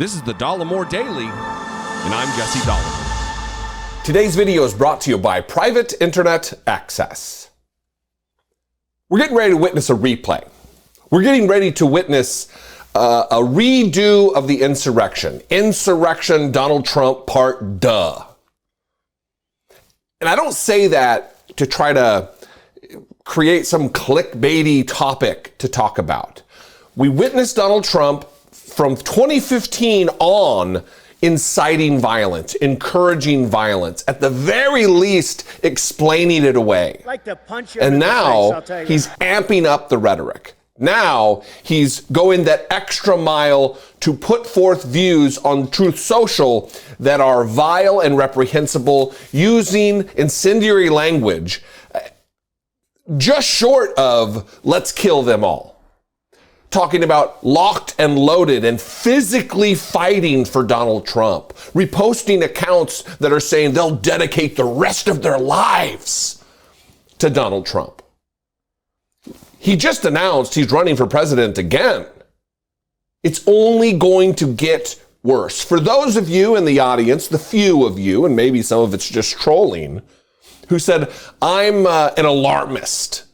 This is the Dollemore Daily, and I'm Jesse Dollemore. Today's video is brought to you by Private Internet Access. We're getting ready to witness a replay. We're getting ready to witness a redo of the insurrection. Insurrection Donald Trump Part Duh. And I don't say that to try to create some clickbaity topic to talk about. We witnessed Donald Trump from 2015 on inciting violence, encouraging violence, at the very least explaining it away. Like to punch you and in the now face, I'll he's amping up the rhetoric. Now he's going that extra mile to put forth views on Truth Social that are vile and reprehensible, using incendiary language just short of let's kill them all. Talking about locked and loaded and physically fighting for Donald Trump. Reposting accounts that are saying they'll dedicate the rest of their lives to Donald Trump. He just announced he's running for president again. It's only going to get worse. For those of you in the audience, the few of you, and maybe some of it's just trolling, who said, I'm an alarmist.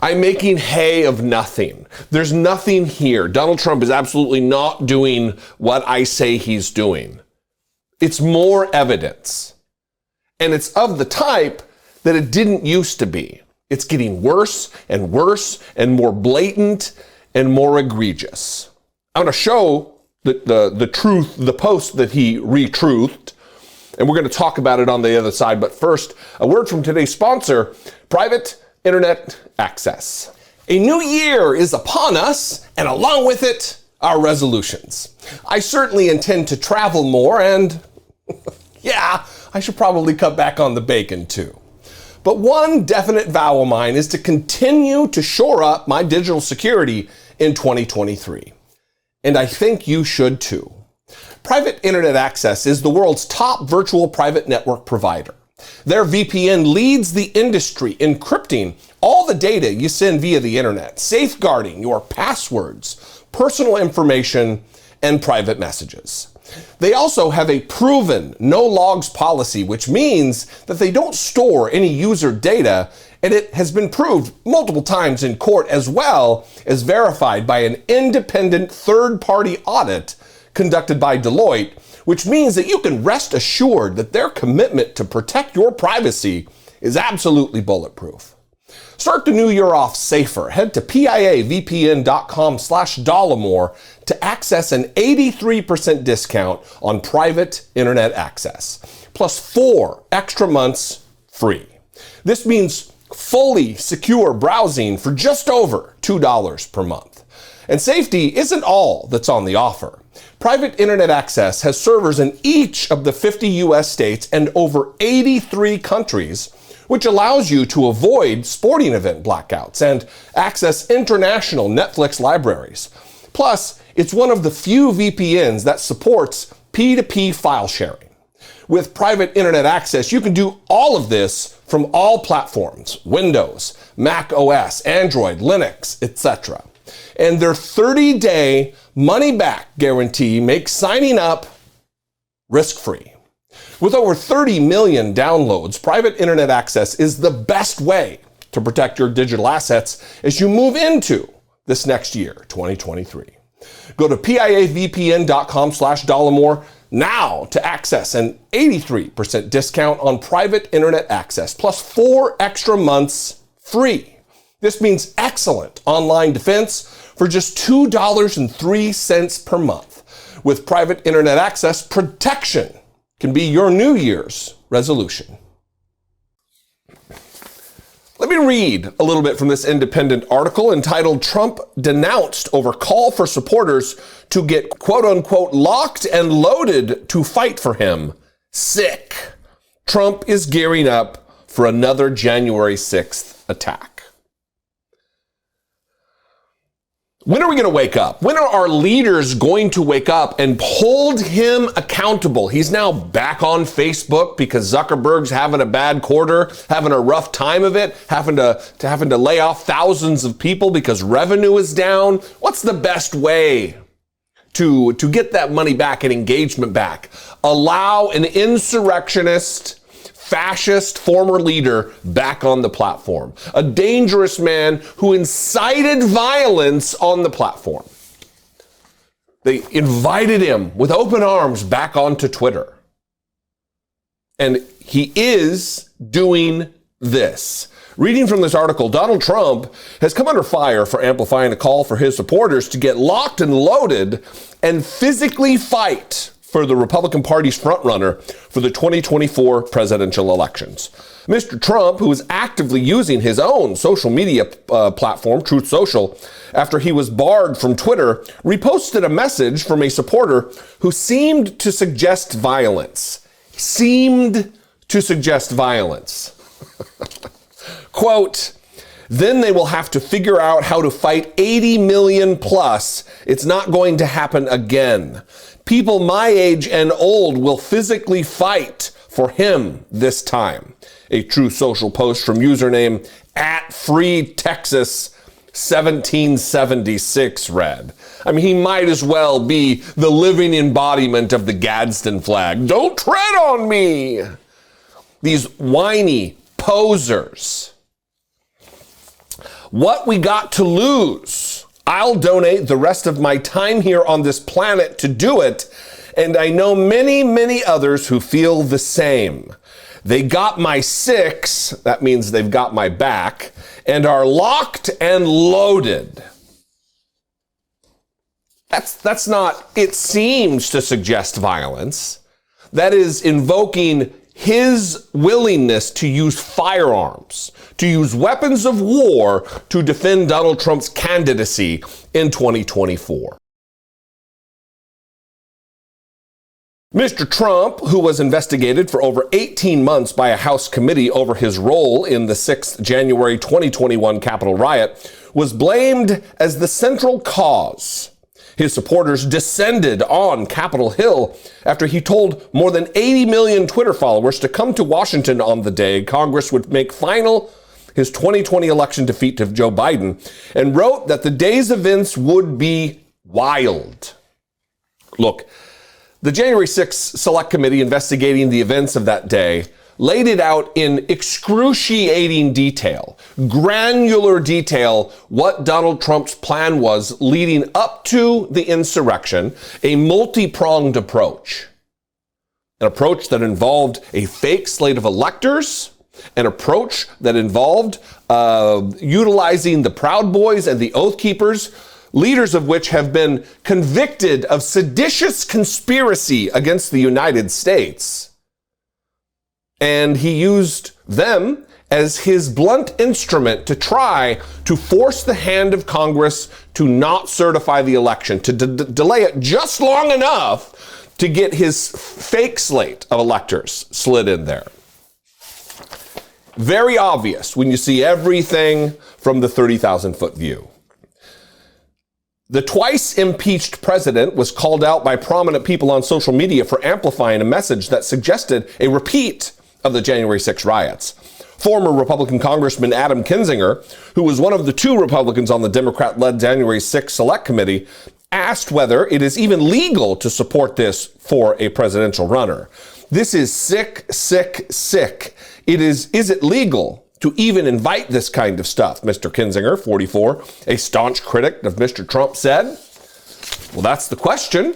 I'm making hay of nothing. There's nothing here. Donald Trump is absolutely not doing what I say he's doing. It's more evidence. And it's of the type that it didn't used to be. It's getting worse and worse and more blatant and more egregious. I'm going to show the truth, the post that he retruthed, and we're going to talk about it on the other side. But first, a word from today's sponsor, Private Internet Access. A new year is upon us, and along with it, our resolutions. I certainly intend to travel more, and yeah, I should probably cut back on the bacon too. But one definite vow of mine is to continue to shore up my digital security in 2023. And I think you should too. Private Internet Access is the world's top virtual private network provider. Their VPN leads the industry, encrypting all the data you send via the internet, safeguarding your passwords, personal information, and private messages. They also have a proven no logs policy, which means that they don't store any user data, and it has been proved multiple times in court, as well as verified by an independent third-party audit conducted by Deloitte, which means that you can rest assured that their commitment to protect your privacy is absolutely bulletproof. Start the new year off safer. Head to piavpn.com/Dollemore to access an 83% discount on private internet access, plus 4 extra months free. This means fully secure browsing for just over $2 per month. And safety isn't all that's on the offer. Private Internet Access has servers in each of the 50 US states and over 83 countries, which allows you to avoid sporting event blackouts and access international Netflix libraries. Plus, it's one of the few VPNs that supports P2P file sharing. With Private Internet Access, you can do all of this from all platforms: Windows, Mac OS, Android, Linux, etc. And their 30-day money-back guarantee makes signing up risk-free. With over 30 million downloads, Private Internet Access is the best way to protect your digital assets as you move into this next year, 2023. Go to piavpn.com/Dollemore now to access an 83% discount on Private Internet Access, plus 4 extra months free. This means excellent online defense for just $2.03 per month. With Private Internet Access, protection can be your New Year's resolution. Let me read a little bit from this independent article entitled "Trump Denounced Over Call for Supporters to Get quote-unquote locked and loaded to fight for him. Sick. Trump is gearing up for another January 6th attack." When are we going to wake up? When are our leaders going to wake up and hold him accountable? He's now back on Facebook because Zuckerberg's having a bad quarter, having a rough time of it, having to lay off thousands of people because revenue is down. What's the best way to get that money back and engagement back. Allow an insurrectionist, fascist former leader back on the platform. A dangerous man who incited violence on the platform. They invited him with open arms back onto Twitter. And he is doing this. Reading from this article, Donald Trump has come under fire for amplifying a call for his supporters to get locked and loaded and physically fight for the Republican Party's frontrunner for the 2024 presidential elections. Mr. Trump, who is actively using his own social media platform, Truth Social, after he was barred from Twitter, reposted a message from a supporter who seemed to suggest violence. Quote, then they will have to figure out how to fight 80 million plus. It's not going to happen again. People my age and old will physically fight for him this time. A True Social post from username @FreeTexas1776 read. I mean, he might as well be the living embodiment of the Gadsden flag. Don't tread on me. These whiny posers. What we got to lose? I'll donate the rest of my time here on this planet to do it, and I know many, many others who feel the same. They got my six, that means they've got my back, and are locked and loaded. That's not, it seems to suggest violence. That is invoking his willingness to use firearms, to use weapons of war to defend Donald Trump's candidacy in 2024. Mr. Trump, who was investigated for over 18 months by a House committee over his role in the 6th January 2021 Capitol riot, was blamed as the central cause. His supporters descended on Capitol Hill after he told more than 80 million Twitter followers to come to Washington on the day Congress would make final his 2020 election defeat to Joe Biden, and wrote that the day's events would be wild. Look, the January 6th Select Committee investigating the events of that day laid it out in excruciating detail, granular detail, what Donald Trump's plan was leading up to the insurrection, a multi-pronged approach. An approach that involved a fake slate of electors, an approach that involved utilizing the Proud Boys and the Oath Keepers, leaders of which have been convicted of seditious conspiracy against the United States. And he used them as his blunt instrument to try to force the hand of Congress to not certify the election, to delay it just long enough to get his fake slate of electors slid in there. Very obvious when you see everything from the 30,000-foot view. The twice impeached president was called out by prominent people on social media for amplifying a message that suggested a repeat of the January 6 riots. Former Republican Congressman Adam Kinzinger, who was one of the two Republicans on the Democrat-led January 6 Select Committee, asked whether it is even legal to support this for a presidential runner. This is sick, sick, sick. Is it legal to even invite this kind of stuff? Mr. Kinzinger, 44, a staunch critic of Mr. Trump, said. Well, that's the question.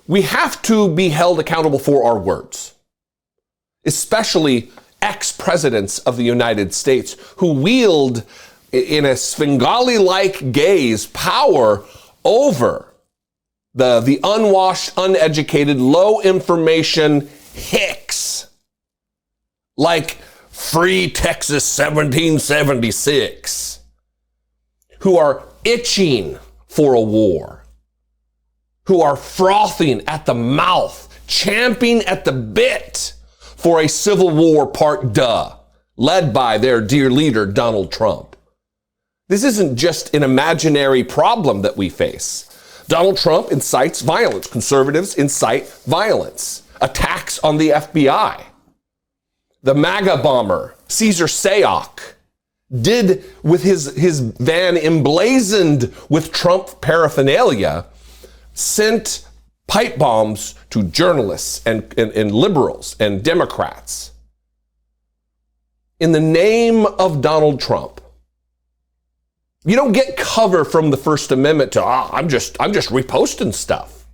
We have to be held accountable for our words, especially ex-presidents of the United States who wield, in a Svengali-like gaze, power over the unwashed, uneducated, low-information hicks like Free Texas 1776, who are itching for a war, who are frothing at the mouth, champing at the bit for a civil war part deux, led by their dear leader, Donald Trump. This isn't just an imaginary problem that we face. Donald Trump incites violence. Conservatives incite violence. Attacks on the FBI. The MAGA bomber, Caesar Sayoc, did with his van emblazoned with Trump paraphernalia, sent pipe bombs to journalists and liberals and Democrats in the name of Donald Trump. You don't get cover from the First Amendment to, I'm just reposting stuff.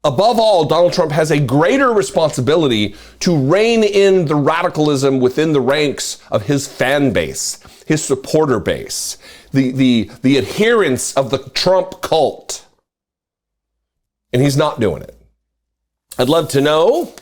Above all, Donald Trump has a greater responsibility to rein in the radicalism within the ranks of his fan base, his supporter base, the adherents of the Trump cult. And he's not doing it. I'd love to know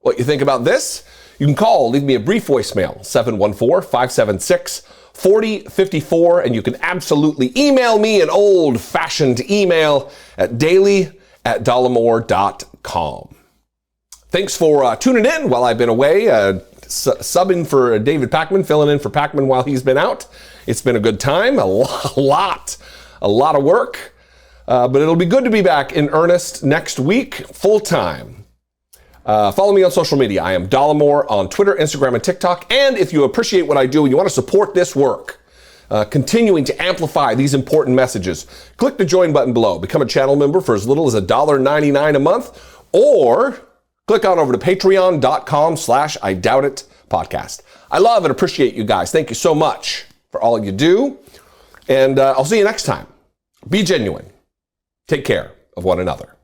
what you think about this. You can call, leave me a brief voicemail, 714-576-4054, and you can absolutely email me an old-fashioned email at daily@dollemore.com. Thanks for tuning in while I've been away, subbing for David Pakman, filling in for Pakman while he's been out. It's been a good time, a lot of work, but it'll be good to be back in earnest next week, full time. Follow me on social media. I am Dollemore on Twitter, Instagram, and TikTok. And if you appreciate what I do and you want to support this work, continuing to amplify these important messages, click the join button below. Become a channel member for as little as $1.99 a month, or click on over to patreon.com/IDoubtIt podcast. I love and appreciate you guys. Thank you so much for all you do. And I'll see you next time. Be genuine. Take care of one another.